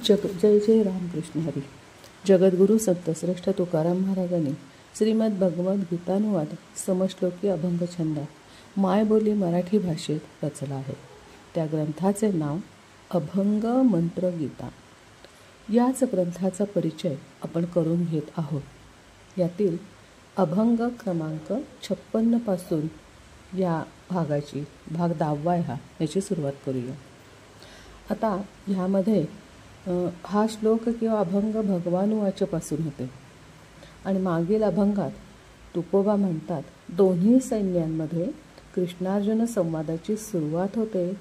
जय जय रामकृष्ण हरी. जगद्गुरू संतश्रेष्ठ तुकाराम महाराजांनी श्रीमद भगवद्गीतानुवाद समश्लोकी अभंग छंद मायबोली मराठी भाषेत रचला आहे. त्या ग्रंथाचे नाव अभंग मंत्र गीता. याच ग्रंथाचा परिचय आपण करून घेत आहोत. यातील अभंग क्रमांक 56 पासून या भागाची भाग 10 याची सुरुवात करूया. आता ह्यामध्ये हा श्लोक किंवा अभंग भगवानुवाचपासून होते आणि मागील अभंगात तुकोबा म्हणतात, दोन्ही सैन्यांमध्ये कृष्णार्जुन संवादाची सुरुवात होते.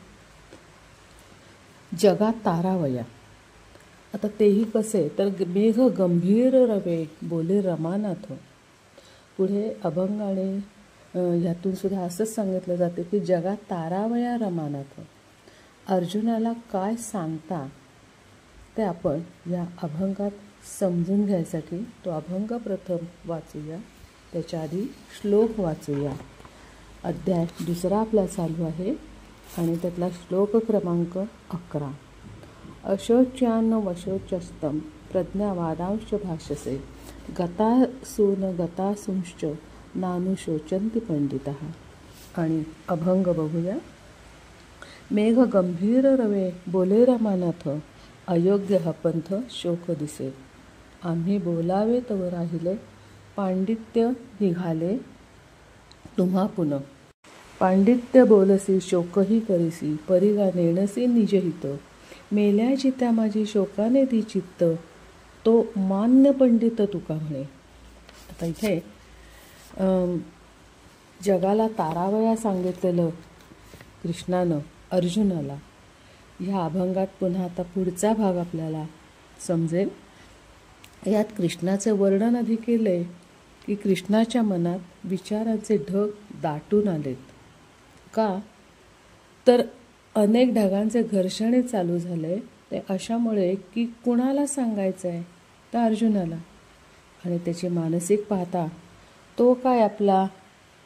जगात तारावया. आता तेही कसे तर मेघ गंभीर रवे बोले रमानाथ. पुढे अभंग आणि यातून सुद्धा असंच सांगितलं जाते की जगात तारावया रमानाथ. अर्जुनाला काय सांगता ते आपण या अभंगात समजून घ्यायसाठी तो अभंग प्रथम वाचूया. त्याच्या आधी श्लोक वाचूया. अध्याय 2 आपला चालू आहे आणि त्यातला श्लोक क्रमांक 11. अशोच्यान वशोचस्तम प्रज्ञावादांश भाषसे गतासून गतासूंश्च नानुशोचन्ति पंडितः. आणि अभंग बघूया. मेघ गंभीर रवे बोले रमानाथ अयोग्य हा पंथ शोक दिसे. आम्ही बोलावे तव राहिले पांडित्य निघाले तुम्हा पुन. पांडित्य बोलसी शोकही करीसी परिगा नेणसी निजहित. मेल्या जित्या माझी शोकाने ती चित्त तो मान्य पंडित तुका म्हणे. आता इथे जगाला तारावया सांगितलेलं कृष्णानं अर्जुनाला ह्या अभंगात पुन्हा आता पुढचा भाग आपल्याला समजेल. यात कृष्णाचे वर्णन आधी केले की कृष्णाच्या मनात विचारांचे ढग दाटून आलेत. का तर अनेक ढगांचे घर्षणे चालू झाले. ते अशामुळे की कुणाला सांगायचं आहे तर अर्जुनाला. आणि त्याची मानसिक पाहता तो काय आपला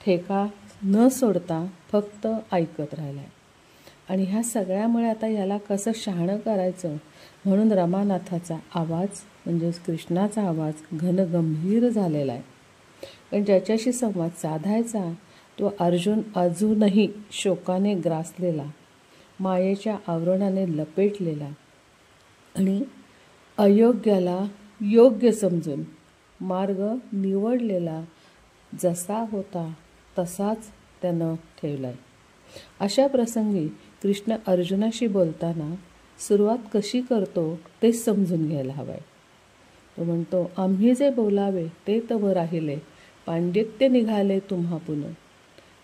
ठेका न सोडता फक्त ऐकत राहिला आहे. आणि ह्या सगळ्यामुळे आता याला कसं शहाणं करायचं म्हणून रमानाथाचा आवाज म्हणजेच कृष्णाचा आवाज घनगंभीर झालेला आहे. पण ज्याच्याशी संवाद साधायचा तो अर्जुन अजूनही शोकाने ग्रासलेला, मायेच्या आवरणाने लपेटलेला आणि अयोग्याला योग्य समजून मार्ग निवडलेला जसा होता तसाच त्यानं ठेवला आहे. अशा प्रसंगी कृष्ण अर्जुनाशी बोलताना सुरुवात कशी करतो ते समजून घ्यायला हवं आहे. तो म्हणतो, आम्ही जे बोलावे ते तव राहिले पांडित्य निघाले तुम्हा पुन.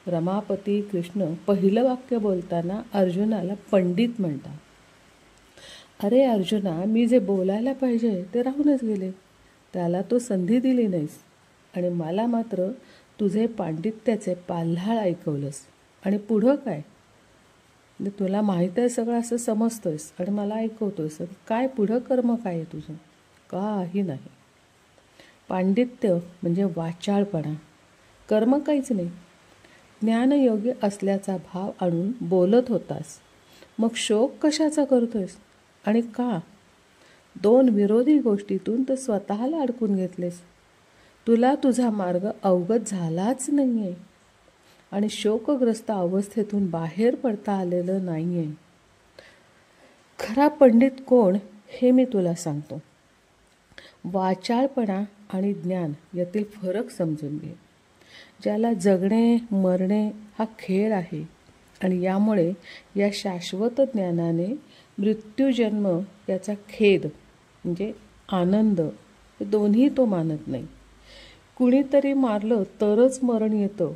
रमापती कृष्ण पहिलं वाक्य बोलताना अर्जुनाला पंडित म्हणतात. अरे अर्जुना, मी जे बोलायला पाहिजे ते राहूनच गेले. त्याला तो संधी दिली नाहीस आणि मला मात्र तुझे पांडित्याचे पाल्हाळ ऐकवलंस. आणि पुढं काय? म्हणजे तुला माहीत आहे सगळं असं समजतोयस आणि मला ऐकवतोयस. काय पुढं कर्म काय आहे तुझं? काही नाही. पांडित्य म्हणजे वाचाळपणा, कर्म काहीच नाही. ज्ञानयोग्य असल्याचा भाव आणून बोलत होतास, मग शोक कशाचा करतोयस आणि का? 2 विरोधी गोष्टीतून तर स्वतःला अडकून घेतलेस. तुला तुझा मार्ग अवगत झालाच नाही आहे आणि शोकग्रस्त अवस्थेतून बाहेर पडता आलेलं नाही आहे. खरा पंडित कोण हे मी तुला सांगतो. वाचाळपणा आणि ज्ञान यातील फरक समजून घे. ज्याला जगणे मरणे हा खेळ आहे आणि यामुळे या शाश्वत ज्ञानाने मृत्यूजन्म याचा खेद म्हणजे आनंद हे दोन्ही तो मानत नाही. कुणीतरी मारलं तरच मरण येतं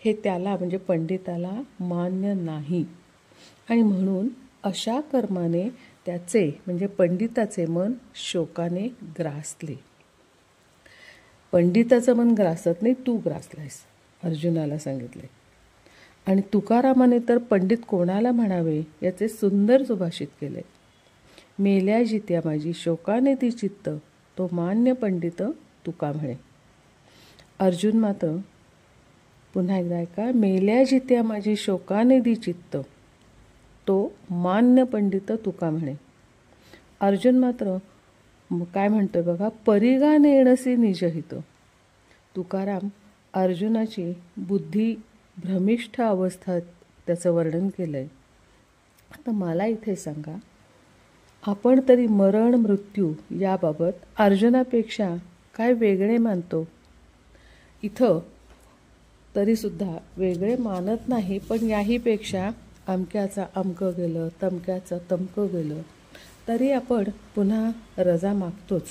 हे त्याला म्हणजे पंडिताला मान्य नाही. आणि म्हणून अशा कर्माने त्याचे म्हणजे पंडिताचे मन शोकाने ग्रासले. पंडिताचं मन ग्रासत नाही, तू ग्रासलायस अर्जुनाला सांगितले. आणि तुकारामाने तर पंडित कोणाला म्हणावे याचे सुंदर सुभाषित केले. मेल्या जित्या माझी शोकाने ती चित्त तो मान्य पंडित तुका म्हणे. अर्जुन मात्र पुन्हा एकदा ऐका. मेल्या जित्या माझी शोकाने दी चित्त तो मान्य पंडित तुका म्हणे. अर्जुन मात्र काय म्हणतोय बघा, परिगा नेणसी निजहित. तुकाराम अर्जुनाची बुद्धी भ्रमिष्ठ अवस्था त्याचं वर्णन केलं आहे. आता मला इथे सांगा, आपण तरी मरण मृत्यू याबाबत अर्जुनापेक्षा काय वेगळे मानतो? इथं तरीसुद्धा वेगळे मानत नाही, पण याहीपेक्षा अमक्याचा अमकं गेलं, तमक्याचं तमकं गेलं तरी आपण पुन्हा रजा मागतोच.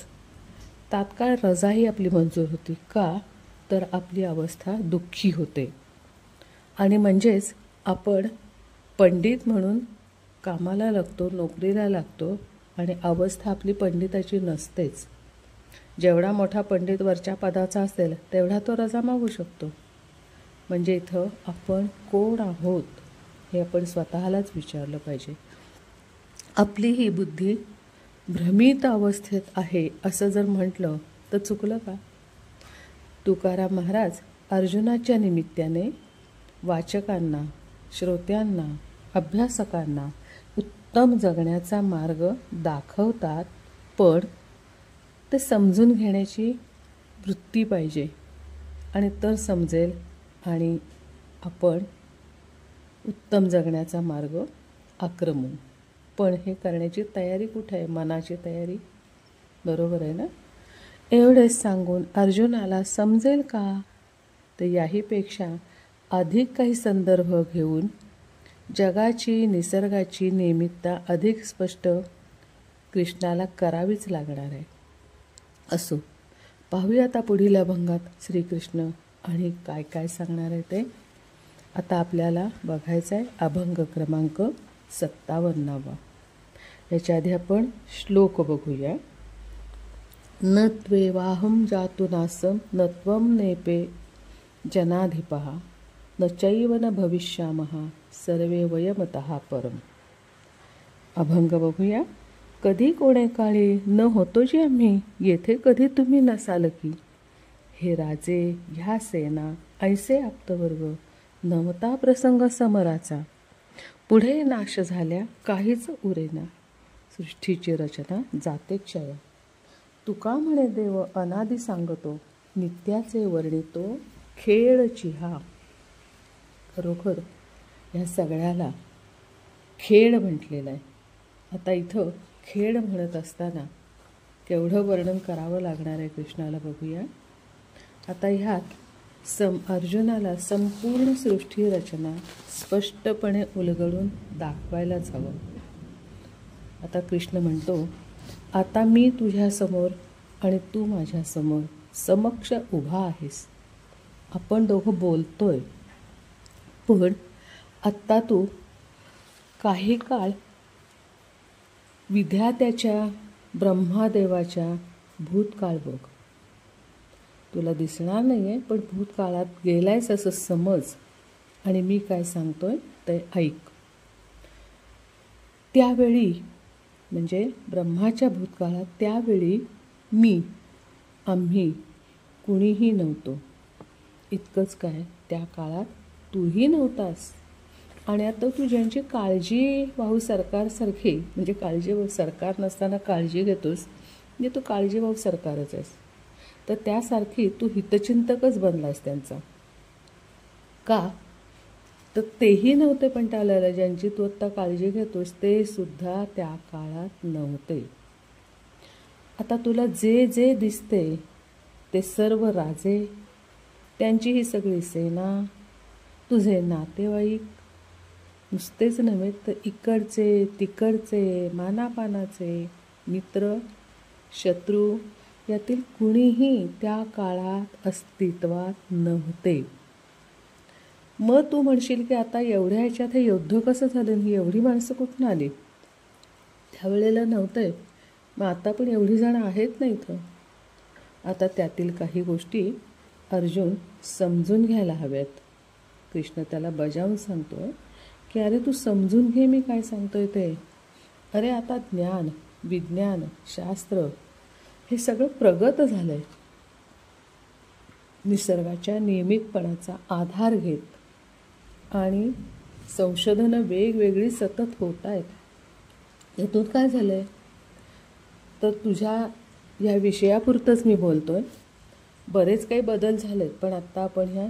तात्काळ रजाही आपली मंजूर होती. का? तर आपली अवस्था दुःखी होते. आणि म्हणजेच आपण पंडित म्हणून कामाला लागतो, नोकरीला लागतो आणि अवस्था आपली पंडिताची नसतेच. जेवढा मोठा पंडित वरच्या पदाचा असेल तेवढा तो रजा मागू शकतो. म्हणजे इथं आपण कोण आहोत हे आपण स्वतःलाच विचारलं पाहिजे. आपली ही बुद्धी भ्रमित अवस्थेत आहे असं जर म्हटलं तर चुकलं का? तुकाराम महाराज अर्जुनाच्या निमित्ताने वाचकांना, श्रोत्यांना, अभ्यासकांना उत्तम जगण्याचा मार्ग दाखवतात, पण ते समजून घेण्याची वृत्ती पाहिजे आणि तर समजेल आणि आपण उत्तम जगण्याचा मार्ग आक्रमू. पण हे करण्याची तयारी कुठे आहे? मनाची तयारी. बरोबर आहे ना? एवढेच सांगून अर्जुनाला समजेल का? तर याहीपेक्षा अधिक काही संदर्भ घेऊन जगाची, निसर्गाची निमित्ता अधिक स्पष्ट कृष्णाला करावीच लागणार आहे. असो, पाहूया आता पुढील अभंगात श्रीकृष्ण आणि काय काय सांगणार आहे ते. आता आपल्याला बघायचं आहे अभंग क्रमांक 57. याच्या आधी आपण श्लोक बघूया. न त्वेवाहं जातुनासं न त्वं नेपे जनाधिपः न चैव न भविष्यामः सर्वे वयमतः परम. अभंग बघूया. कधी कोणे काळी न होतो जी आम्ही, येथे कधी तुम्ही नसाल की. हे राजे ह्या सेना ऐसे आप्तवर्ग, नमता प्रसंग समराचा. पुढे नाश झाल्या काहीच उरेना, सृष्टीची रचना जाते क्षय. तुका म्हणे देव अनादि सांगतो, नित्याचे वर्णितो खेळची हा. खरोखर ह्या सगळ्याला खेळ म्हटलेलं आहे. आता इथं खेळ म्हणत असताना केवढं वर्णन करावं लागणार आहे कृष्णाला बघूया. आता ह्यात अर्जुनाला संपूर्ण सृष्टी रचना स्पष्टपणे उलगडून दाखवायलाच हवं. आता कृष्ण म्हणतो, आता मी तुझ्यासमोर आणि तू माझ्यासमोर समक्ष उभा आहेस. आपण दोघं बोलतोय, पण आत्ता तू काही काळ विधात्याच्या, ब्रह्मादेवाच्या भूतकाळ बघ. तुला दिसणार नाही आहे, पण भूतकाळात गेलायस असं समज आणि मी काय सांगतोय ते ऐक. त्यावेळी म्हणजे ब्रह्माच्या भूतकाळात, त्यावेळी मी, आम्ही कुणीही नव्हतो. इतकंच काय, त्या काळात तूही नव्हतास. आणि आता तू ज्यांची काळजीवाहू सरकारसारखी, म्हणजे काळजी सरकार नसताना काळजी घेतोस, म्हणजे तू काळजीवाहू सरकारच आहेस. तर त्यासारखी तू हितचिंतकच बनलास त्यांचा. का? तर तेही नव्हते, पण त्याला ज्यांची तू आत्ता काळजी घेतोस ते सुद्धा त्या काळात नव्हते. आता तुला जे जे दिसते ते सर्व राजे, त्यांची ही सगळी सेना, तुझे नातेवाईक, नुसतेच नव्हे तर इकडचे तिकडचे, मानापानाचे, मित्र शत्रू यातील कुणीही त्या काळात अस्तित्वात नव्हते. मग तू म्हणशील की आता एवढ्या ह्याच्यात हे युद्ध कसं झालं, ही एवढी माणसं कुठून आली? त्यावेळेला नव्हतंय, मग आता पण एवढी जण आहेत ना इथं. आता त्यातील काही गोष्टी अर्जुन समजून घ्यायला हव्यात. कृष्ण त्याला बजावून सांगतोय की अरे तू समजून घे मी काय सांगतोय ते. अरे आता ज्ञान, विज्ञान, शास्त्र हे सगळं प्रगत झालं आहे. निसर्गाच्या नियमितपणाचा आधार घेत आणि संशोधनं वेगवेगळी सतत होत आहेत. यातून काय झालं आहे, तर तुझ्या ह्या विषयापुरतंच मी बोलतोय. बरेच काही बदल झालेत, पण आत्ता आपण ह्या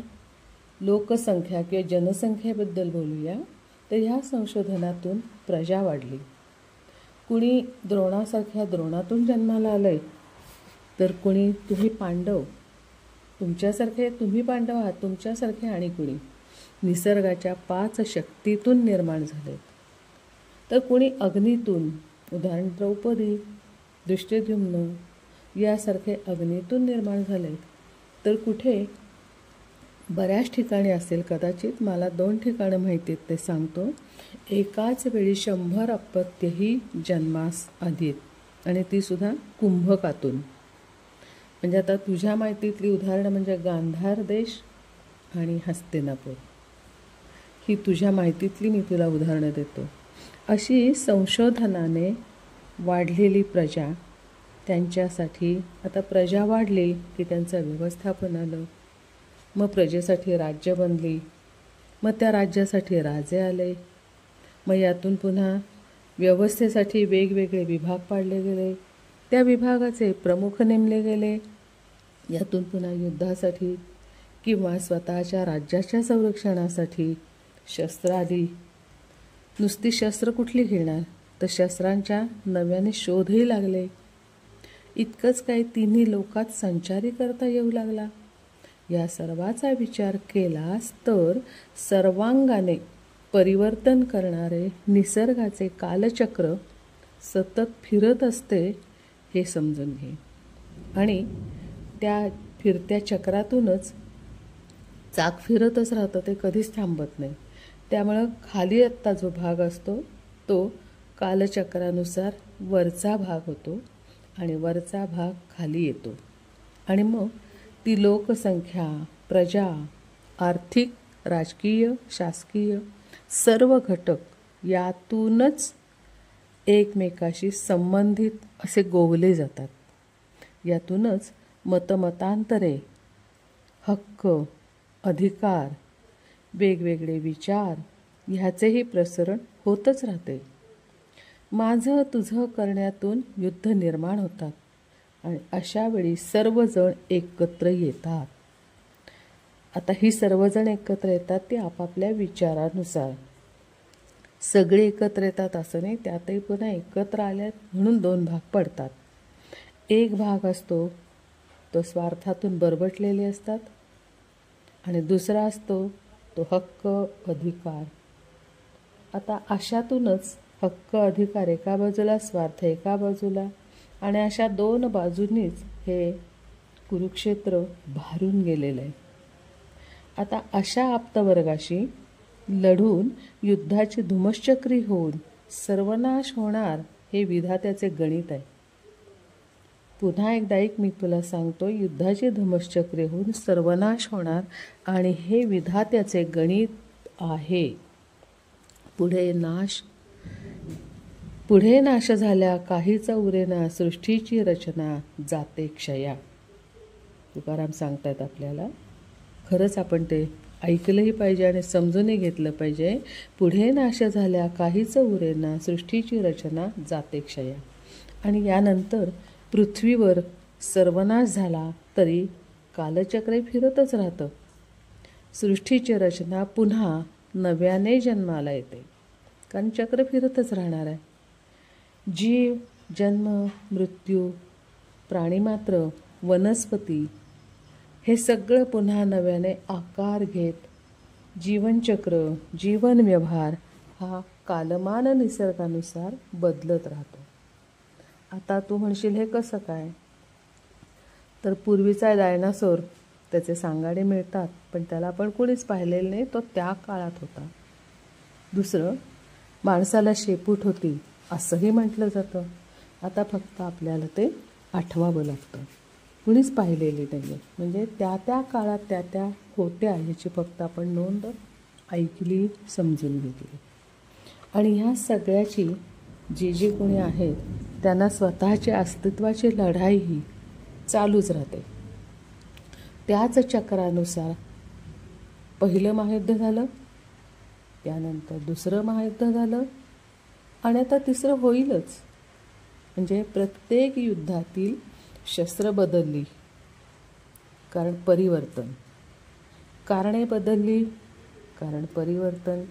लोकसंख्या किंवा जनसंख्येबद्दल बोलूया. तर ह्या संशोधनातून प्रजा वाढली. कुणी द्रोणासारख्या द्रोणातून जन्माला आलं आहे, तर कुणी तुम्ही पांडव, तुम्ही पांडव आहात तुमच्यासारखे, आणि कुणी निसर्गाच्या 5 शक्तीतून निर्माण झाले. तर कुणी अग्नीतून, उदाहरण द्रौपदी, दृष्टद्युम्न यासारखे अग्नीतून निर्माण झाले. तर कुठे बऱ्याच ठिकाणी असेल, कदाचित मला 2 ठिकाणं माहिती आहेत ते सांगतो. एकाच वेळी 100 अपत्यही जन्मास आलीत, आणि तीसुद्धा कुंभकातून. म्हणजे आता तुझ्या माहितीतली उदाहरणं म्हणजे गांधार देश आणि हस्तिनापूर, ही तुझ्या माहितीतली मी तुला उदाहरणं देतो. अशी संशोधनाने वाढलेली प्रजा, त्यांच्यासाठी आता प्रजा वाढली की त्यांचं व्यवस्थापन आलं. मग प्रजेसाठी राज्य बनली, मग त्या राज्यासाठी राजे आले. मग यातून पुन्हा व्यवस्थेसाठी वेगवेगळे विभाग पाडले गेले, त्या विभागाचे प्रमुख नेमले गेले. यातून पुन्हा युद्धासाठी किंवा स्वतःच्या राज्याच्या संरक्षणासाठी शस्त्र आली. नुसती शस्त्र कुठली घेणार, तर शस्त्रांच्या नव्याने शोधही लागले. इतकंच काय, तिन्ही लोकात संचारी करता येऊ लागला. या सर्वाचा विचार केलास तर सर्वांगाने परिवर्तन करणारे निसर्गाचे कालचक्र सतत फिरत असते हे समजून घे. आणि त्या फिरत्या चक्रातूनच चाक फिरतच राहतं, ते कधीच थांबत नाही. त्यामुळं खाली आत्ता जो भाग असतो तो कालचक्रानुसार वरचा भाग होतो, आणि वरचा भाग खाली येतो. आणि मग ती लोकसंख्या, प्रजा, आर्थिक, राजकीय, शासकीय सर्व घटक यातूनच एकमेकाशी संबंधित असे गोवले जातात. यातूनच मतमतांतरे, हक्क, अधिकार, वेगवेगळे विचार ह्याचेही प्रसरण होतच राहते. माझं तुझं करण्यातून युद्ध निर्माण होतात, आणि अशा वेळी सर्वजण एकत्र येतात. आता ही सर्वजण एकत्र येतात ते आपापल्या विचारानुसार. सगळे एकत्र येतात असं नाही, त्यातही पुन्हा एकत्र आल्यात म्हणून 2 भाग पडतात. एक भाग असतो तो स्वार्थातून बरबटलेले असतात, आणि दुसरा असतो तो हक्क, अधिकार. आता अशातूनच हक्क, अधिकार एका बाजूला, स्वार्थ एका बाजूला, आणि अशा 2 बाजूंनीच हे कुरुक्षेत्र भारून गेलेलं आहे. आता अशा आप्तवर्गाशी लढून युद्धाची धुमश्चक्री होऊन सर्वनाश होणार हे विधात्याचे गणित आहे. पुन्हा एकदा मी तुला सांगतो, युद्धाची धुमश्चक्री होऊन सर्वनाश होणार, आणि हे विधात्याचे गणित आहे. पुढे नाश झाल्या काहीच उरेना, सृष्टीची रचना जाते क्षया. तुकाराम सांगतायत आपल्याला. खरंच आपण ते ऐकलंही पाहिजे आणि समजूनही घेतलं पाहिजे. पुढे नाश झाल्या काहीच उरेना, सृष्टीची रचना जाते क्षया. आणि यानंतर पृथ्वीवर सर्वनाश झाला तरी कालचक्र फिरतच राहतं. सृष्टीची रचना पुन्हा नव्याने जन्माला येते, कारण चक्र फिरतच राहणार आहे. जीव, जन्म, मृत्यू, प्राणीमात्र, वनस्पती हे सगळं पुन्हा नव्याने आकार घेत जीवनचक्र, जीवन व्यवहार हा कालमान निसर्गानुसार बदलत राहतो. आता तू म्हणशील हे कसं काय, तर पूर्वीचा डायनासोर, त्याचे सांगाडे मिळतात, पण त्याला आपण कोणीच पाहिलेलं नाही, तो त्या काळात होता. दुसरं, माणसाला शेपूट होती असंही म्हटलं जातं. आता फक्त आपल्याला ते आठवावं लागतं, कुणीच पाहिलेली नाही आहे. म्हणजे त्या काळात त्या होत्या ह्याची फक्त आपण नोंद ऐकली, समजून घेतली. आणि ह्या सगळ्याची जी कोणी आहेत त्यांना स्वतःची अस्तित्वाची लढाई ही चालूच राहते. त्याच चक्रानुसार पहिलं महायुद्ध झालं, त्यानंतर दुसरं महायुद्ध झालं, आणि आता तिसरं होईलच. म्हणजे प्रत्येक युद्धातील शस्त्र बदलली, कारण परिवर्तन. कारणे बदलली, कारण परिवर्तन.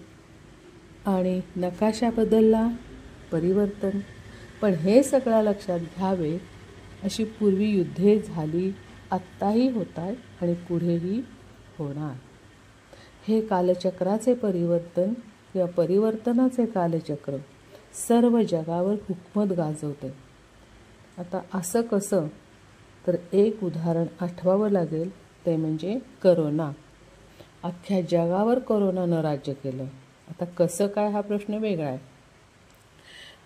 आणि नकाशा बदलला, परिवर्तन. पण हे सगळं लक्षात घ्यावे, अशी पूर्वी युद्धे झाली, आत्ताही होत आहेत आणि पुढेही होणार. हे कालचक्राचे परिवर्तन किंवा परिवर्तनाचे कालचक्र सर्व जगावर हुकूमत गाजवते. आता असं कसं, तर एक उदाहरण आठवावं लागेल, ते म्हणजे करोना. अख्ख्या जगावर करोनानं राज्य केलं. आता कसं काय हा प्रश्न वेगळा आहे,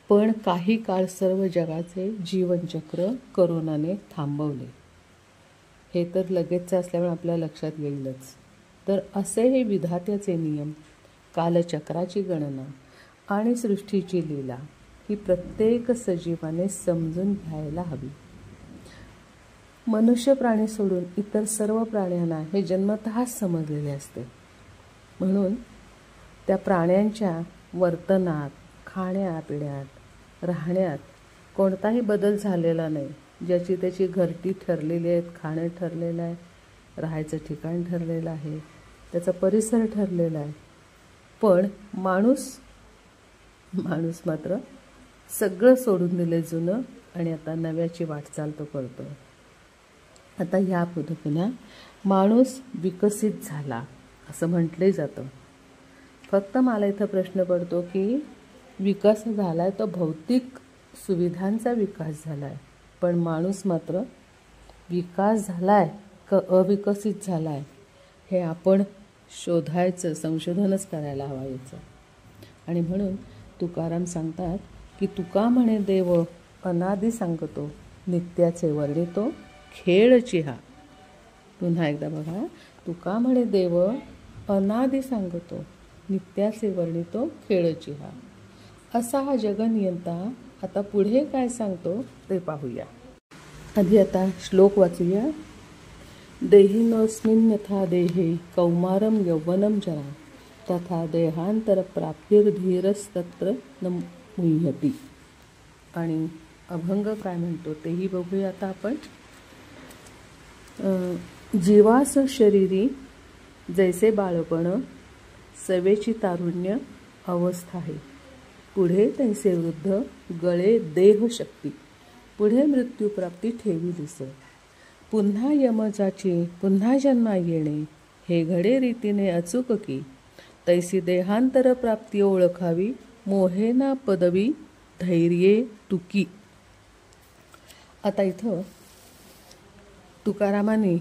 पण काही काळ सर्व जगाचे जीवनचक्र करोनाने थांबवले. हे तर लगेच असल्यामुळे आपल्या लक्षात येईलच. तर असे हे विधात्याचे नियम, कालचक्राची गणना आणि सृष्टीची लीला ही प्रत्येक सजीवाने समजून घ्यायला हवी. मनुष्य प्राणी सोडून इतर सर्व प्राण्यांना हे जन्मतःच समजलेले असते. म्हणून त्या प्राण्यांच्या वर्तनात, खाण्यापिण्यात, राहण्यात कोणताही बदल झालेला नाही. ज्याची त्याची घरटी ठरलेली आहेत, खाणं ठरलेलं आहे, राहायचं ठिकाण ठरलेलं आहे, त्याचा परिसर ठरलेला आहे. पण माणूस मात्र सगळं सोडून दिले जुनं आणि आता नव्याची वाटचाल तो करतो. आता ह्या पद्धतीने माणूस विकसित झाला असं म्हटले जातं. फक्त मला इथं प्रश्न पडतो की विकास झाला आहे तो भौतिक सुविधांचा विकास झाला आहे, पण माणूस मात्र विकास झाला आहे का अविकसित झाला आहे हे आपण शोधायचं, संशोधनच करायला हवं याचं. आणि म्हणून तुकाराम सांगतात की तुका म्हणे देव अनादि सांगतो, नित्याचे वर्णितो खेळची हा. पुन्हा एकदा बघा, तुका म्हणे देव अनादि सांगतो, नित्याचे वर्णितो खेळची हा. असा हा जगनियंता आता पुढे काय सांगतो ते पाहूया. आधी आता श्लोक वाचूया. देहिनोऽस्मिन् यथा देहे कौमारं यौवनं जरा तथा देहांतरप्राप्तिर्धीरस्तत्र न मुह्यति. आणि अभंग काय म्हणतो तेही बघूया आता आपण. जीवास शरीरी जैसे बाळपण, सवेची तारुण्य अवस्था आहे. पुढे तैसे वृद्ध गळे देहशक्ती, पुढे मृत्यूप्राप्ती ठेविलीस. पुन्हा यमजाची पुन्हा जन्मा येणे, हे घडे रीतीने अचूक की. तैसी देहांतर प्राप्ती ओळखावी, मोहेना पदवी धैर्ये तुकी. आता इथं तुकारामाने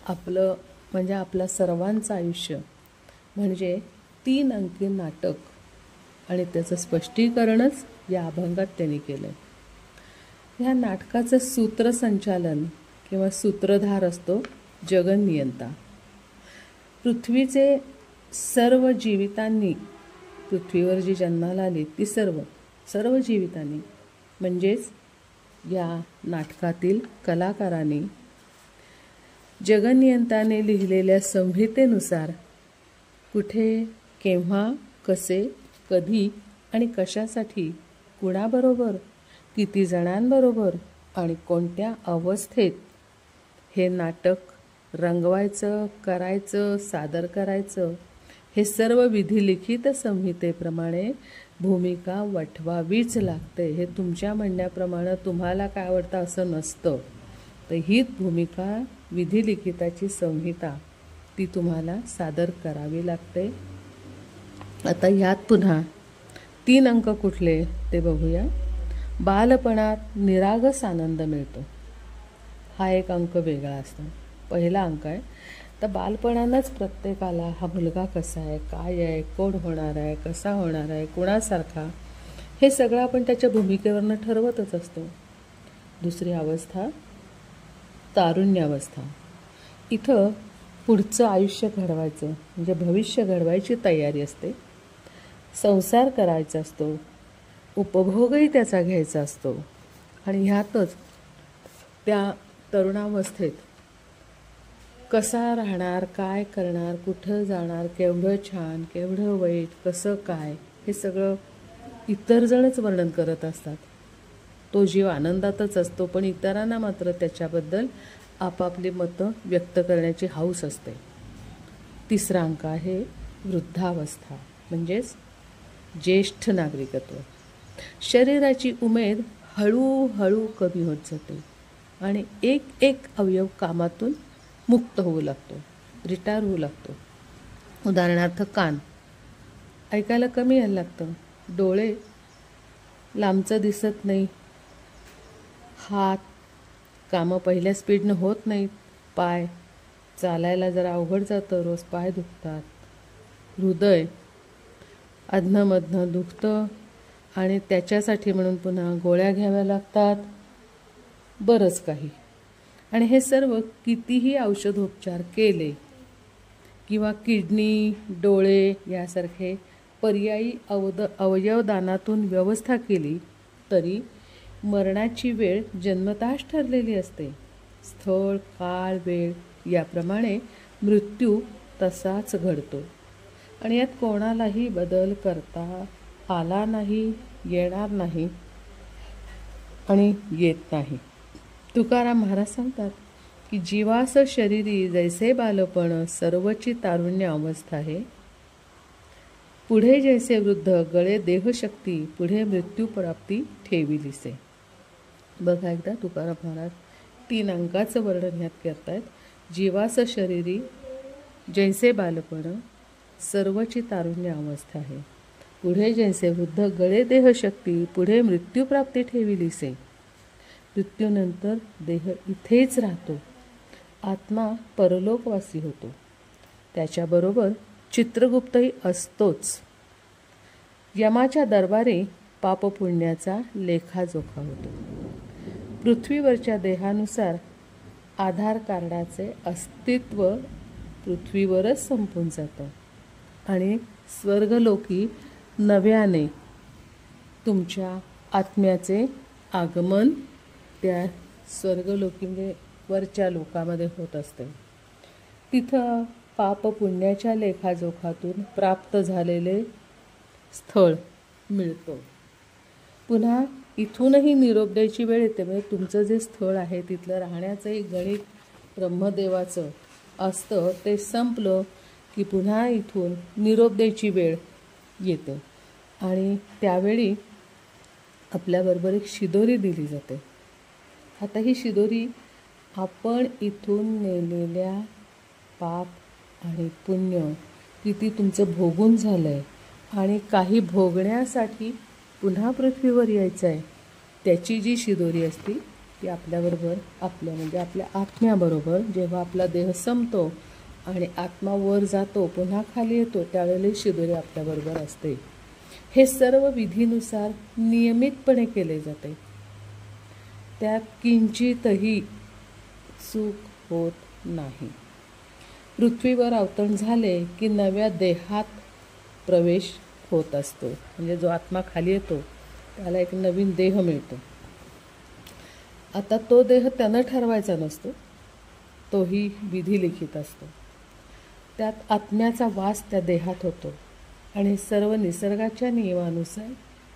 आपलं म्हणजे आपल्या सर्वांचं आयुष्य म्हणजे 3 अंकी नाटक आणि त्याचं स्पष्टीकरणच या अभंगात त्यांनी केलं. ह्या नाटकाचं सूत्रसंचालन किंवा सूत्रधार असतो जगनियंता. पृथ्वीचे सर्व जीवितांनी, पृथ्वीवर जी जन्माला आली ती सर्व जीवितांनी म्हणजेच या नाटकातील कलाकारांनी जगनियंताने लिहिलेल्या संहितेनुसार कुठे, केव्हा, कसे, कधी आणि कशासाठी, कुणाबरोबर, किती जणांबरोबर आणि कोणत्या अवस्थेत हे नाटक रंगवायचं, करायचं, सादर करायचं, हे सर्व विधिलिखित संहितेप्रमाणे भूमिका वठवावीच लागते. हे तुमच्या म्हणण्याप्रमाणे तुम्हाला काय आवडतं असं नसतं. तर ही भूमिका विधिलिखिताची संहिता ती तुम्हाला सादर करावी लागते. आता ह्यात पुन्हा 3 अंक कुठले ते बघूया. बालपणात निरागस आनंद मिळतो, हा एक अंक वेगळा असतो. पहिला अंक आहे तर बालपणानंच प्रत्येकाला हा मुलगा कसा आहे, काय आहे, कोण होणार आहे, कसा होणार आहे, कुणासारखा, हे सगळं आपण त्याच्या भूमिकेवरनं ठरवतच असतो. दुसरी अवस्था तारुण्यावस्था. इथं पुढचं आयुष्य घडवायचं म्हणजे भविष्य घडवायची तयारी असते, संसार करायचा असतो, उपभोगही त्याचा घ्यायचा असतो. आणि ह्यातच त्या तरुणावस्थेत कसा राहणार, काय करणार, कुठं जाणार, केवढं छान, केवढं वाईट, कसं काय, हे सगळं इतर जणच वर्णन करत असतात. तो जीव आनंदातच असतो, पण इतरांना मात्र त्याच्याबद्दल आपापली मतं व्यक्त करण्याची हौस असते. तिसरा अंक आहे वृद्धावस्था, म्हणजेच ज्येष्ठ नागरिकत्व. शरीराची उमेद हळूहळू कमी होत जाते आणि एक एक अवयव कामातून मुक्त होऊ लागतो, रिटायर होऊ लागतो. उदाहरणार्थ कान ऐकायला कमी यायला लागतं, डोळे लांबचं दिसत नाही, हात कामं पहिल्या स्पीडनं होत नाहीत, पाय चालायला जरा अवघड जातं, रोज पाय दुखतात, हृदय अधनंमधनं दुखतं आणि त्याच्यासाठी म्हणून पुन्हा गोळ्या घ्याव्या लागतात, बरंच काही. आणि हे सर्व कितीही औषधोपचार केले किंवा किडनी, डोळे यासारखे पर्यायी अवयवदानातून व्यवस्था केली तरी मरणाची वेळ जन्मतःच ठरलेली असते. स्थळ, काळ, वेळ याप्रमाणे मृत्यू तसाच घडतो आणि यात कोणालाही बदल करता आला नाही, येणार नाही आणि येत नाही. तुकाराम महाराज सांगतात की जीवास शरीरी जैसे बालपण सर्वची तारुण्य अवस्था आहे, पुढे जैसे वृद्ध गळे देहशक्ती पुढे मृत्यूप्राप्ती ठेविलीसे. बघा एकदा तुकाराम महाराज 3 अंकाचं वर्णन ह्यात करतायत. जीवास शरीरी जैसे बालपण सर्वची तारुण्य अवस्था आहे, पुढे जैसे वृद्ध गळे देहशक्ती पुढे मृत्यूप्राप्ती ठेविलीसे. मृत्यूनंतर देह इथेच राहतो, आत्मा परलोकवासी होतो, त्याच्याबरोबर चित्रगुप्तही असतोच. यमाच्या दरबारी पापपुण्याचा लेखाजोखा होतो. पृथ्वीवरच्या देहानुसार आधार कार्डाचे अस्तित्व पृथ्वीवरच संपून जातं आणि स्वर्गलोकी नव्याने तुमच्या आत्म्याचे आगमन त्या स्वर्गलोकी म्हणजे वरच्या लोकामध्ये होत असते. तिथं पाप पुण्याच्या लेखाजोखातून प्राप्त झालेले स्थळ मिळतो. पुन्हा इथूनही निरोप द्यायची वेळ येते, म्हणजे तुमचं जे स्थळ आहे तिथलं राहण्याचंही गणित ब्रह्मदेवाचं असतं, ते संपलं की पुन्हा इथून निरोप द्यायची वेळ येते आणि त्यावेळी आपल्याबरोबर एक शिदोरी दिली जाते. आता ही शिदोरी आपण इथून नेलेल्या पाप आणि पुण्य किती तुमचं भोगून झालं आहे आणि काही भोगण्यासाठी पुन्हा पृथ्वीवर यायचं आहे, त्याची जी शिदोरी असती ती आपल्याबरोबर म्हणजे आपल्या आत्म्याबरोबर जेव्हा आपला देह संपतो आणि आत्मा वर जातो पुन्हा खाली येतो त्यावेळेला शिदोरी आपल्याबरोबर असते. हे सर्व विधीनुसार नियमितपणे केले जाते, त्यात किंचितही चूक होत नाही. पृथ्वीवर अवतरण झाले की नव्या देहात प्रवेश होत असतो, म्हणजे जो आत्मा खाली येतो त्याला एक नवीन देह मिळतो. आता तो देह त्यानं ठरवायचा नसतो, तोही विधी लिखित असतो. त्यात आत्म्याचा वास त्या देहात होतो आणि सर्व निसर्गाच्या नियमानुसार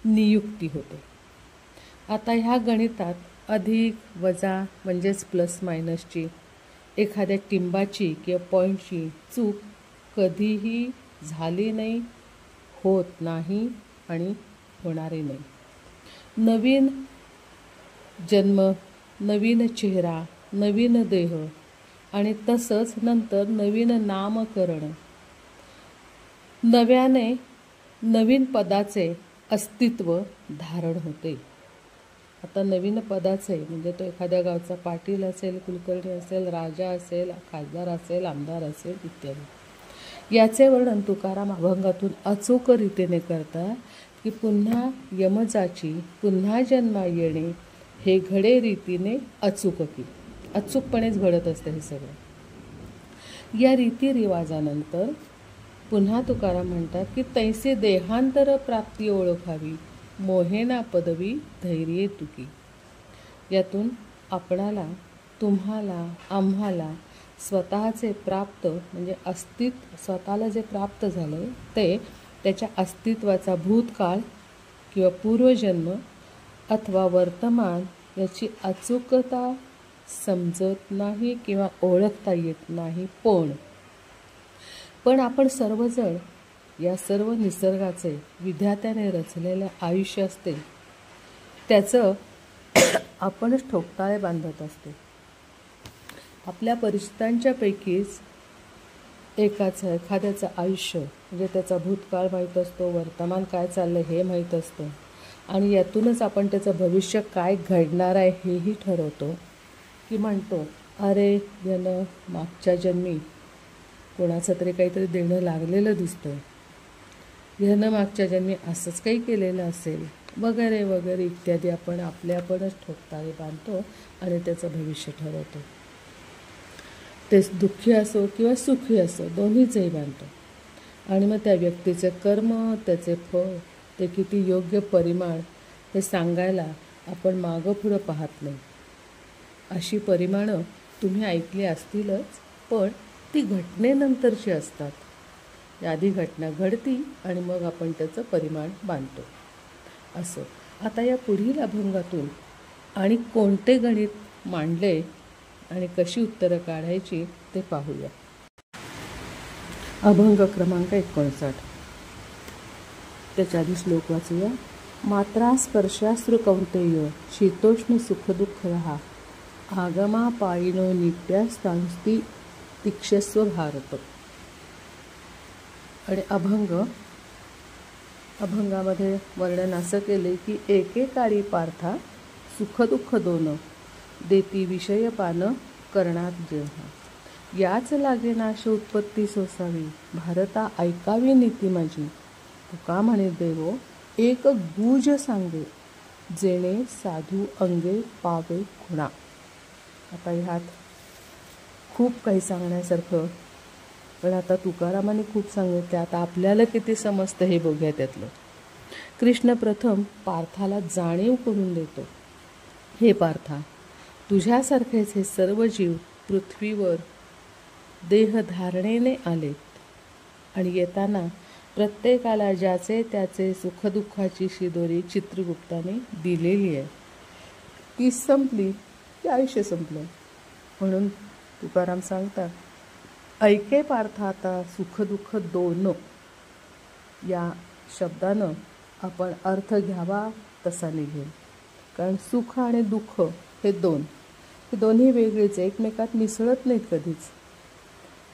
नियुक्ती होते. आता ह्या गणितात अधिक वजा म्हणजेच प्लस मायनसची, एखाद्या टिंबाची किंवा पॉईंटची चूक कधीही झाली नाही, होत नाही आणि होणारही नाही. नवीन जन्म, नवीन चेहरा, नवीन देह आणि तसंच नंतर नवीन नामकरण, नव्याने नवीन पदाचे अस्तित्व धारण होते. आता नवीन पदाचे म्हणजे तो एखाद्या गावचा पाटील असेल, कुलकर्णी असेल, राजा असेल, खासदार असेल, आमदार असेल इत्यादी. याचे वर्णन तुकाराम अभंगातून अचूक रीतीने करतात की पुन्हा यमजाची पुन्हा जन्मा येणे हे घडे रीतीने अचूकपणेच घडत असते. हे सगळं या रीतिरिवाजानंतर पुन्हा तुकाराम म्हणतात की तैसे देहांतर प्राप्ती ओळखावी मोहेना पदवी धैर्ये तुकी. यातून आपणाला, तुम्हाला, आम्हाला स्वतःचे प्राप्त म्हणजे स्वतःला जे प्राप्त झाले ते त्याच्या अस्तित्वाचा भूतकाळ किंवा पूर्वजन्म अथवा वर्तमान याची अचूकता समजत नाही किंवा ओळखता येत नाही. पण आपण सर्वजण या सर्व निसर्गाचे विधात्याने रचलेले आयुष्य असते त्याचं आपणच ठोकताळे बांधत असतो. आपल्या परिचितांच्या पैकीच एखाद्याचं आयुष्य म्हणजे त्याचा भूतकाळ माहीत असतो, वर्तमान काय चाललं हे माहीत असतं आणि यातूनच आपण त्याचं भविष्य काय घडणार आहे हेही ठरवतो. की म्हणतो अरे यानं मागच्या जन्मी कोणाचं तरी काहीतरी देणं लागलेलं दिसतं, ह्यानं मागच्या जन्मी असंच काही केलेलं असेल वगैरे वगैरे इत्यादी आपणच ठोकताळे बांधतो आणि त्याचं भविष्य ठरवतो. ते दुःखी असो किंवा सुखी असो दोन्हीचंही बांधतो. आणि मग त्या व्यक्तीचे कर्म, त्याचे फळ, ते किती योग्य परिमाण हे सांगायला आपण मागं पुढं पाहत नाही. अशी परिमाणं तुम्ही ऐकली असतीलच, पण ती घटनेनंतरची असतात. आधी घटना घडती आणि मग आपण त्याचं परिमाण बांधतो असं. आता या पुढील अभंगातून आणि कोणते गणित मांडले आणि कशी उत्तरं काढायची ते पाहूया. अभंग क्रमांक 59. त्याच्या आधी श्लोक वाचूया. मात्रा स्पर्शाश्रु कौंतेय शीतोष्ण सुखदुःख रहा आगमा पायिनो नित्यास्तांस्ती तिक्षस्व भारत. आणि अभंगामध्ये वर्णन असं केले की एकेकाळी पार्था सुखदुःख दोन देती विषय पान करणात जेव्हा याच लागे नाश उत्पत्ती सोसावी भारता ऐकावी नीती माझी तुका म्हणे देवो एक गुज सांगे जेणे साधू अंगे पावे खुणा. आता ह्यात खूप काही सांगण्यासारखं, पण आता तुकारामाने खूप सांगितलं. आता आपल्याला किती समजतं हे बघूया त्यातलं. कृष्ण प्रथम पार्थाला जाणीव करून देतो. हे पार्था, तुझ्यासारखेच हे सर्व जीव पृथ्वीवर देहधारणेने आलेत आणि येताना प्रत्येकाला ज्याचे त्याचे सुखदुःखाची शिदोरी चित्रगुप्ताने दिलेली आहे. ती संपली की आयुष्य संपलं. म्हणून तुकाराम सांगतात, ऐके पार्था आता सुखदुःख दोन या शब्दानं आपण अर्थ घ्यावा तसा निघेल. कारण सुख आणि दुःख हे दोन्ही वेगळीच, एकमेकात मिसळत नाहीत कधीच.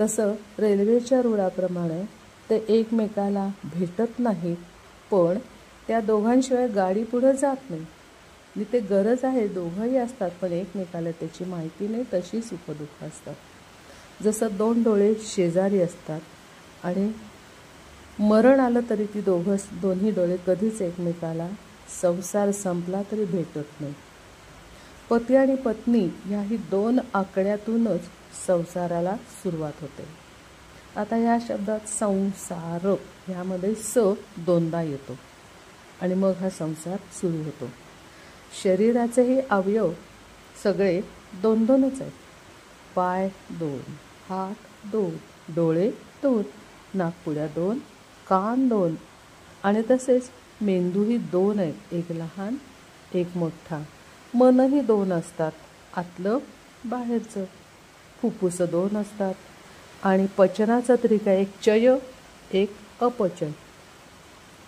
तसं रेल्वेच्या रुळाप्रमाणे ते एकमेकाला भेटत नाहीत, पण त्या दोघांशिवाय गाडी पुढं जात नाही. आणि ते गरज आहे, दोघंही असतात, पण एकमेकाला त्याची माहिती नाही. तशी सुखदुःख असतात. जसं दोन डोळे शेजारी असतात आणि मरण आलं तरी ती दोन्ही डोळे कधीच एकमेकाला संसार संपला तरी भेटत नाही. पती आणि पत्नी याही दोन आकड्यातूनच संसाराला सुरुवात होते. आता या शब्दात संसार ह्यामध्ये स दोनदा येतो आणि मग हा संसार सुरू होतो. शरीराचेही अवयव सगळे दोन दोनच आहेत. पाय दोन, हात दोन, डोळे दोन, नाकपुड्या दोन, कान दोन आणि तसेच मेंदूही दोन आहेत, एक लहान एक मोठा. मनही दोन असतात, आतलं बाहेरचं. फुफ्फुसं दोन असतात आणि पचनाचं तरी काय, एक चय एक अपचय.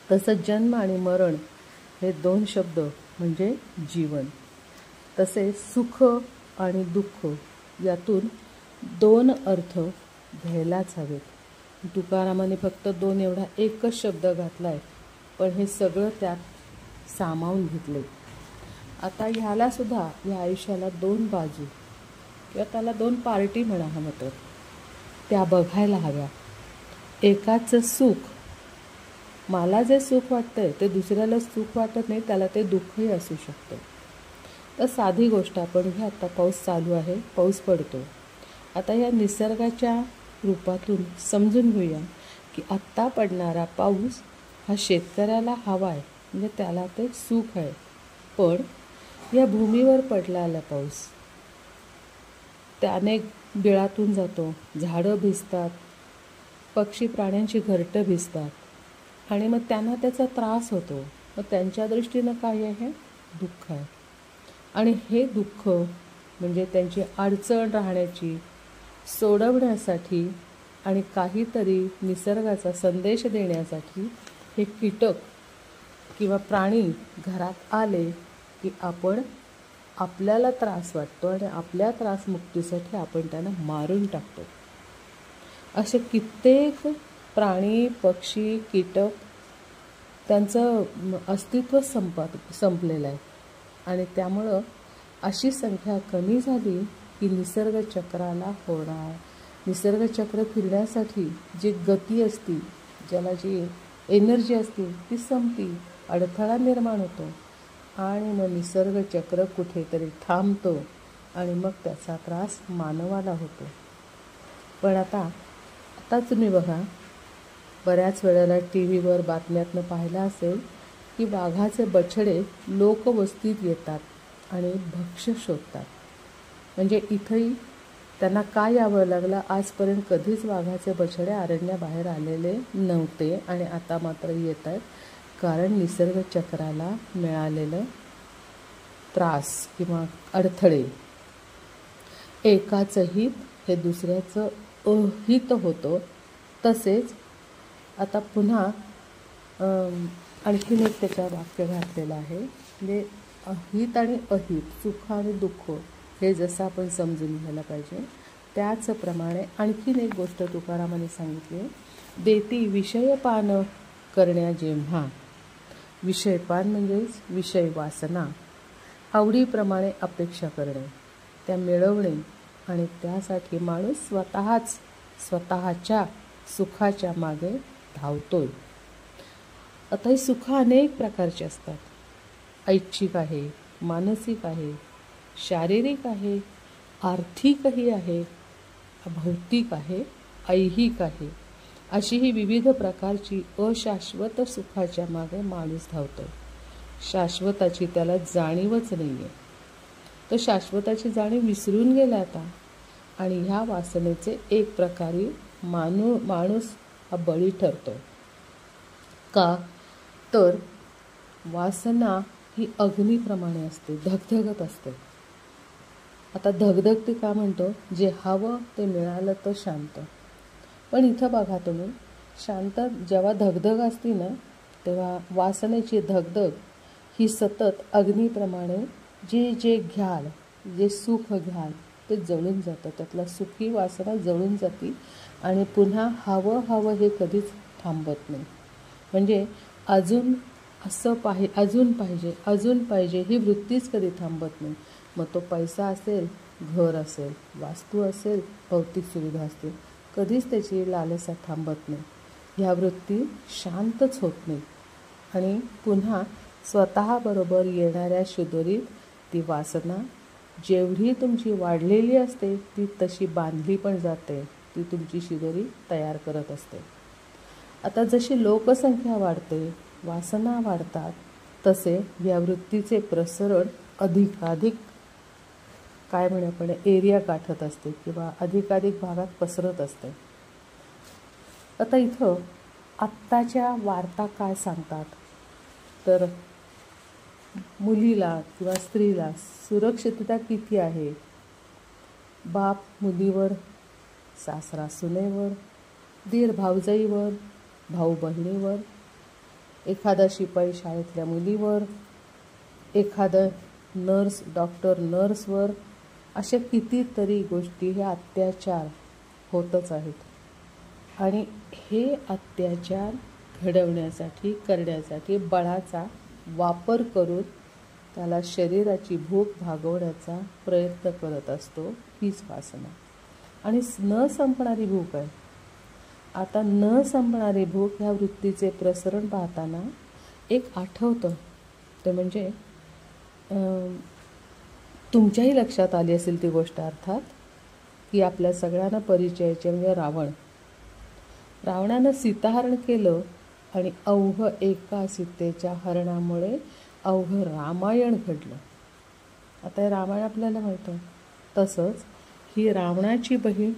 तसंच जन्म आणि मरण हे दोन शब्द म्हणजे जीवन. तसे सुख आणि दुःख यातून दोन अर्थ घ्यायलाच हवेत. तुकारामाने फक्त दोन एवढा एकच शब्द घातला आहे, पण हे सगळं त्यात सामावून घेतले. आता ह्याला सुद्धा या आयुष्याला दोन बाजू किंवा त्याला दोन पार्टी म्हणा हवं तर त्या बघायला हव्या. एकाचं सुख, मला जे सुख वाटतंय ते दुसऱ्याला सुख वाटत नाही, त्याला ते दुःखही असू शकतं. तर साधी गोष्ट आपण घ्या, आता पाऊस चालू आहे, पाऊस पडतो. आता या निसर्गाच्या रूपातून समजून घेऊया की आत्ता पडणारा पाऊस हा शेतकऱ्याला हवा आहे, म्हणजे त्याला ते सुख आहे. पण या भूमीवर पडलेला पाऊस त्याने बिळातून जातो, झाडं भिजतात, पक्षी प्राण्यांची घरटं भिजतात आणि मग त्यांना त्याचा त्रास होतो. मग त्यांच्या दृष्टीनं काय आहे, दुःख आहे. आणि हे दुःख म्हणजे त्यांची अडचण राहण्याची सोडवण्यासाठी आणि काहीतरी निसर्गाचा संदेश देण्यासाठी हे कीटक किंवा प्राणी घरात आले की आपल्याला त्रास वाटतो आणि आपल्या त्रासमुक्तीसाठी आपण त्यांना मारून टाकतो. असे कित्येक प्राणी, पक्षी, कीटक त्यांचं अस्तित्व संपलेलं आहे. आणि त्यामुळं अशी संख्या कमी झाली की निसर्गचक्र फिरण्यासाठी जी गती असती, ज्याला जी एनर्जी असते ती संपती, अडथळा निर्माण होतो आणि मग निसर्गचक्र कुठेतरी थांबतो आणि मग त्याचा त्रास मानवाला होतो. पण आता तुम्ही बघा, बऱ्याच वेळेला टी व्हीवर बातम्यातनं पाहिलं असेल की वाघाचे बछडे लोकवस्तीत येतात आणि भक्ष्य शोधतात. म्हणजे इथंही त्यांना काय यावं लागलं, आजपर्यंत कधीच वाघाचे बछडे अरण्याबाहेर आलेले नव्हते आणि आता मात्र येत आहेत. कारण निसर्गचक्राला मिळालेलं त्रास किंवा अडथळे, एकाचं हित हे दुसऱ्याचं अहित होतं. तसेच आता पुन्हा आणखीन एक त्याच्यावर वाक्य घातलेलं आहे. म्हणजे अहित आणि अहित, सुख आणि दुःख हे जसं आपण समजून घ्यायला पाहिजे, त्याचप्रमाणे आणखीन एक गोष्ट तुकारामाने सांगितली, देती विषयपान करण्या जेव्हा. विषयपान म्हणजेच विषय वासना, आवडीप्रमाणे अपेक्षा करणे, त्या मिळवणे आणि त्यासाठी माणूस स्वतःच्या सुखाच्या मागे धावतोय. आता ही सुख अनेक प्रकारची असतात. ऐच्छिक आहे, मानसिक आहे, शारीरिक आहे, आर्थिकही आहे, भौतिक आहे, ऐहिक आहे. अशी ही विविध प्रकारची अशाश्वत सुखाच्या मागे माणूस धावतो. शाश्वताची त्याला जाणीवच नाही आहे. तो शाश्वताची जाणीव विसरून गेला आता. आणि ह्या वासनेचे एक प्रकारे माणूस हा बळी ठरतो. का तर वासना ही अग्नीप्रमाणे असते, धगधगत असते. आता धगधगते का म्हणतो, जे हवं ते मिळालं तर शांत. पण इथं बघा तुम्ही, शांत जेव्हा धगधग असती ना, तेव्हा वासनेची धगधग ही सतत अग्नीप्रमाणे जे घ्याल, जे सुख घ्याल ते जळून जातं. त्यातला सुखी वासना जळून जाती आणि पुन्हा हवं हे कधीच थांबत नाही. म्हणजे अजून पाहिजे ही वृत्तीच कधी थांबत नाही. मग तो पैसा असेल, घर असेल, वास्तू असेल, भौतिक सुविधा असतील, कधीच त्याची लालसा थांबत नाही. ह्या वृत्ती शांतच होत नाही आणि पुन्हा स्वतःबरोबर येणाऱ्या शिदोरीत ती वासना जेवढी तुमची वाढलेली असते ती तशी बांधली पण जाते. ती तुमची शिदोरी तयार करत असते. आता जशी लोकसंख्या वाढते, वासना वाढतात, तसे या वृत्तीचे प्रसरण अधिकाधिक आपण एरिया गाठत असते किंवा अधिकाधिक भागात पसरत असते. आता इथं आत्ताच्या वार्ता काय सांगतात, तर मुलीला किंवा स्त्रीला सुरक्षितता किती आहे. बाप मुलीवर, सासरा सुनेवर, दीर भावजाईवर, भाऊ बहिणीवर, एखादा शिपाई शाळेतल्या मुलीवर, एखादं डॉक्टर नर्सवर, अशा कितीतरी गोष्टी हे अत्याचार होतच आहेत. आणि हे अत्याचार करण्यासाठी बळाचा वापर करून त्याला शरीराची भूक भागवण्याचा प्रयत्न करत असतो हीच वासना. आणि न संपणारी भूक आहे. आता न संपणारी भूक ह्या वृत्तीचे प्रसरण पाहताना एक आठवतं, ते म्हणजे तुमच्याही लक्षात आली असेल ती गोष्ट अर्थात, की आपल्या सगळ्यांना परिचयाचे म्हणजे रावणानं सीताहरण केलं आणि अवघ एका सीतेच्या हरणामुळे अवघं रामायण घडलं. आता हे रामायण आपल्याला माहिती आहे. तसंच ही रावणाची बहीण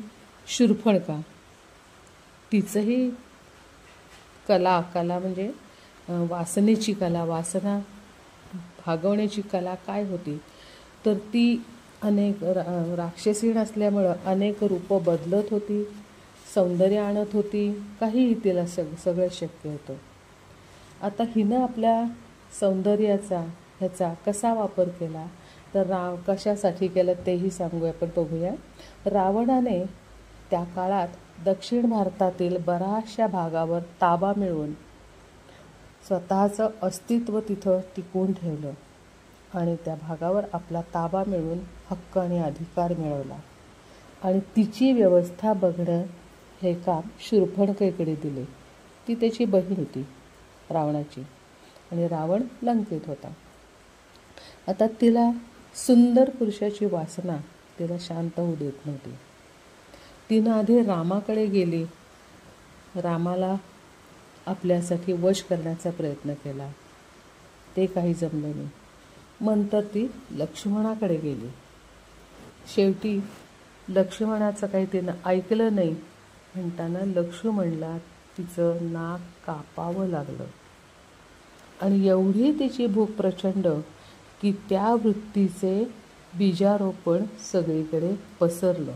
शूर्पणखा, तिचंही कला म्हणजे वासनेची कला, वासना भागवण्याची कला काय होती, तर ती अनेक राक्षसीण असल्यामुळं अनेक रूपं बदलत होती, सौंदर्य आणत होती, काहीही तिला सगळं शक्य होतं. आता हिनं आपल्या सौंदर्याचा ह्याचा कसा वापर केला, तर कशासाठी केलं तेही सांगूया, आपण बघूया. रावणाने त्या काळात दक्षिण भारतातील बऱ्याचशा भागावर ताबा मिळवून स्वतःचं अस्तित्व तिथं टिकवून ठेवलं आणि त्या भागावर आपला ताबा मिळवून हक्क आणि अधिकार मिळवला. आणि तिची व्यवस्था बघणं हे काम शूर्पणखेकडे दिले. ती त्याची बहीण होती रावणाची, आणि रावण लंकेत होता. आता तिला सुंदर पुरुषाची वासना तिला शांत होऊ देत नव्हती. तिनं आधी रामाकडे गेली, रामाला आपल्यासाठी वश करण्याचा प्रयत्न केला, ते काही जमलं नाही. नंतर ती लक्ष्मणाकडे गेली. शेवटी लक्ष्मणाचं काही तिनं ऐकलं नाही म्हणताना लक्ष्मणला तिचं नाक कापावं लागलं. आणि एवढी तिची भूक प्रचंड की त्या वृत्तीचे बीजारोपण सगळीकडे पसरलं.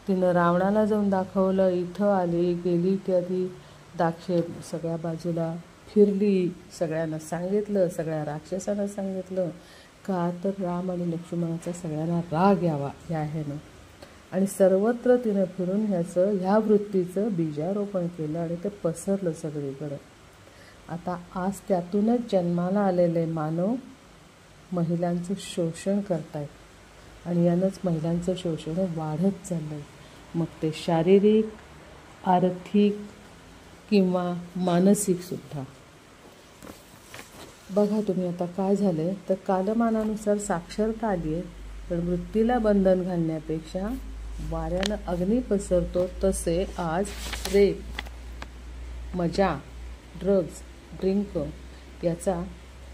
तिनं रावणाला जाऊन दाखवलं, इथं आली गेली त्यादी दाक्षे सगळ्या बाजूला फिरली, सगळ्यांना सांगितलं, सगळ्या राक्षसांना सांगितलं, का तर राम आणि लक्ष्मणाचा सगळ्यांना राग यावा या ह्यानं. आणि सर्वत्र तिनं फिरून ह्या वृत्तीचं बीजारोपण केलं आणि ते पसरलं सगळीकडं. आता आज त्यातूनच जन्माला आलेले मानव महिलांचं शोषण करतायत आणि यानंच महिलांचं शोषण वाढत चाललं आहे. मग ते शारीरिक, आर्थिक किंवा मानसिकसुद्धा. बघा तुम्ही आता काय झालं आहे, तर कालमानानुसार साक्षरता आली आहे, पण वृत्तीला बंधन घालण्यापेक्षा वाऱ्यानं अग्नी पसरतो तसे आज रेप, मजा, ड्रग्ज, ड्रिंक याचा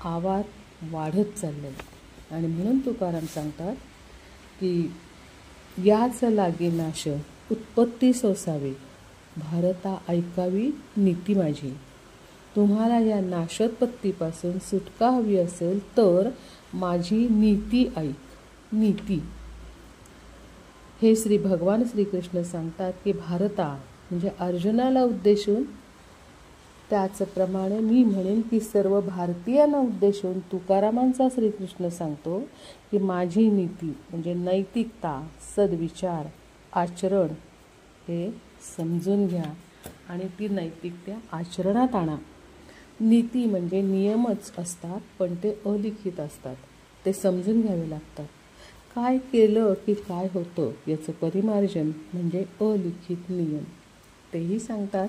आवाज वाढत चालला आहे. आणि म्हणून तुकाराम सांगतात की याच लागी नाश उत्पत्ती सोसावी, भारता ऐकावी नीती माझी. तुम्हाला या नाशोत्पत्तीपासून सुटका हवी असेल तर माझी नीती ऐक. नीती हे भगवान श्रीकृष्ण सांगतात की भारता म्हणजे अर्जुनाला उद्देशून, त्याचप्रमाणे मी म्हणेन की सर्व भारतीयांना उद्देशून तुकारामांचा श्रीकृष्ण सांगतो की माझी नीती म्हणजे नैतिकता, सद्विचार, आचरण हे समजून घ्या आणि ती नैतिकता आचरणात आणा. नीती म्हणजे नियमच असतात, पण ते अलिखित असतात, ते समजून घ्यावे लागतात. काय केलं की काय होतं याचं परिमार्जन म्हणजे अलिखित नियम. तेही सांगतात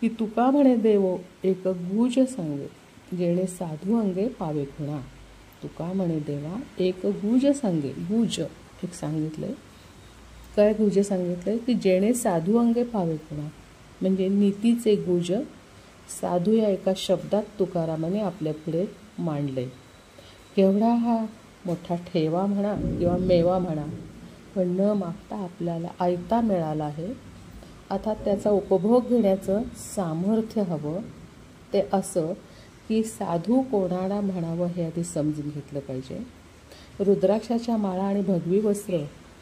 की तुका म्हणे देवो एक गुज सांगे, जेणे साधू अंगे पावे खुणा. तुका म्हणे देवा एक गुज सांगे. गुज एक सांगितलंय. काय गुज सांगितलंय की जेणे साधू अंगे पावे खुणा, म्हणजे नीतीचे गुज साधू या एका शब्दात तुकारामाने आपल्या पुढे मांडले. केवढा हा मोठा ठेवा म्हणा किंवा मेवा म्हणा, पण न मागता आपल्याला ऐकता मिळाला आहे. आता त्याचा उपभोग घेण्याचं सामर्थ्य हवं. ते असं की साधू कोणाला म्हणावं हे आधी समजून घेतलं पाहिजे. रुद्राक्षाच्या माळा आणि भगवी वस्त्र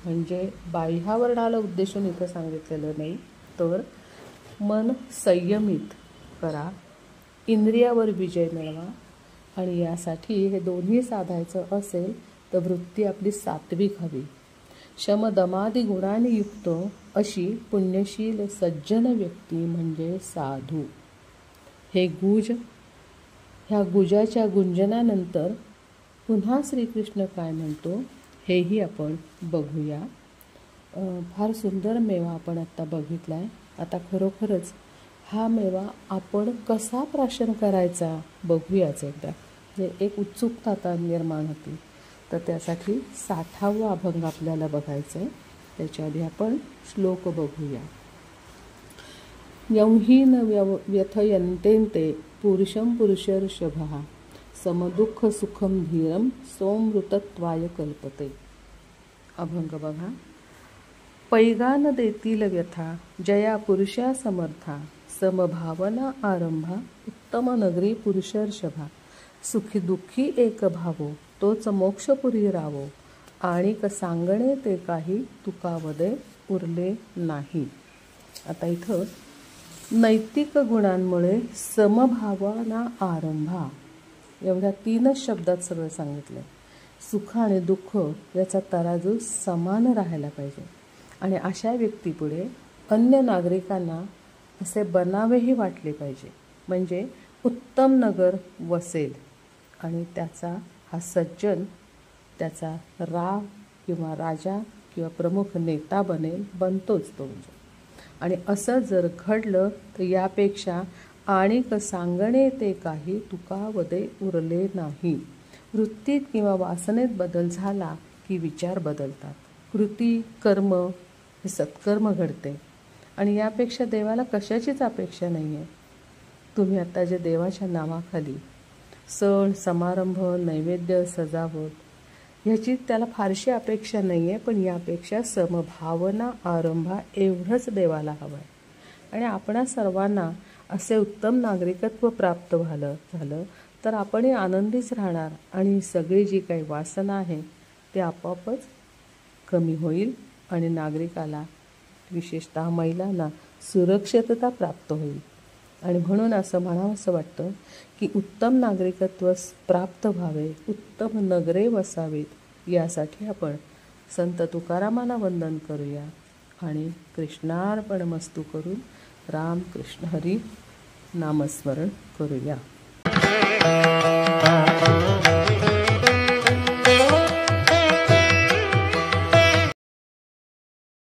म्हणजे बाह्यावरणाला उद्देशून इथं सांगितलेलं नाही, तर मन संयमित करा, इंद्रियावर विजय मिळवा. आणि यासाठी हे दोन्ही साधायचं असेल तर वृत्ती आपली सात्विक हवी. शमदमादी गुणांनी युक्त अशी पुण्यशील सज्जन व्यक्ती म्हणजे साधू. हे गुज, ह्या गुजाच्या गुंजनानंतर पुन्हा श्रीकृष्ण काय म्हणतो हेही आपण बघूया. फार सुंदर मेवा आपण आत्ता बघितला आहे. आता खरोखरच हा मेवा आपण कसा प्राशन करायचा बघूयाच एकदा. एक उत्सुकता आता निर्माण होती. तर त्यासाठी 60वा अभंग आपल्याला बघायचा आहे. त्याच्या आधी आपण श्लोक बघूया. यंहीन व्यथयन्तेन्ते पुरुषं पुरुषर्षभः समदुःख सुखम धीरम सोमृतत्वाय कल्पते. अभंग बघा. पैगान देतील व्यथा जया पुरुषा समर्था समभावना आरंभा उत्तम नगरी पुरुषर्षभा सुखी दुःखी एक भावो, तोच मोक्षपुरी रावो, आणिक सांगणे ते काही तुकावदे उरले नाही. आता इथं नैतिक गुणांमुळे समभावाना आरंभा, एवढ्या 3च शब्दात सगळं सांगितलं. सुख आणि दुःख याचा तराजू समान राहायला पाहिजे आणि अशा व्यक्तीपुढे अन्य नागरिकांना असे बनावेही वाटले पाहिजे, म्हणजे उत्तम नगर वसेल आणि त्याचा हा सज्जन त्याचा राव किंवा राजा किंवा प्रमुख नेता बनतोच तो. आणि असं जर घडलं तर यापेक्षा आणिक सांगणे ते काही तुकावदे उरले नाही. वृत्तीत किंवा वासनेत बदल झाला की विचार बदलतात. कृती कर्म हे सत्कर्म घडते आणि यापेक्षा देवाला कशाचीच अपेक्षा नाही आहे. तुम्ही आता जे देवाच्या नावाखाली सण समारंभ नैवेद्य सजावट ह्याची त्याला फारशी अपेक्षा नाही आहे, पण यापेक्षा समभावना आरंभा एवढंच देवाला हवं आहे. आणि आपणा सर्वांना असे उत्तम नागरिकत्व प्राप्त झालं तर आपणही आनंदीच राहणार आणि सगळी जी काही वासना आहे ते आपोआपच कमी होईल आणि नागरिकाला विशेषतः महिलांना सुरक्षितता प्राप्त होईल. आणि म्हणून असं म्हणावंसं वाटतं की उत्तम नागरिकत्व प्राप्त व्हावे, उत्तम नगरे वसावीत, यासाठी आपण संत तुकारामांना वंदन करूया आणि कृष्णार्पणमस्तू करून राम कृष्ण हरी नामस्मरण करूया.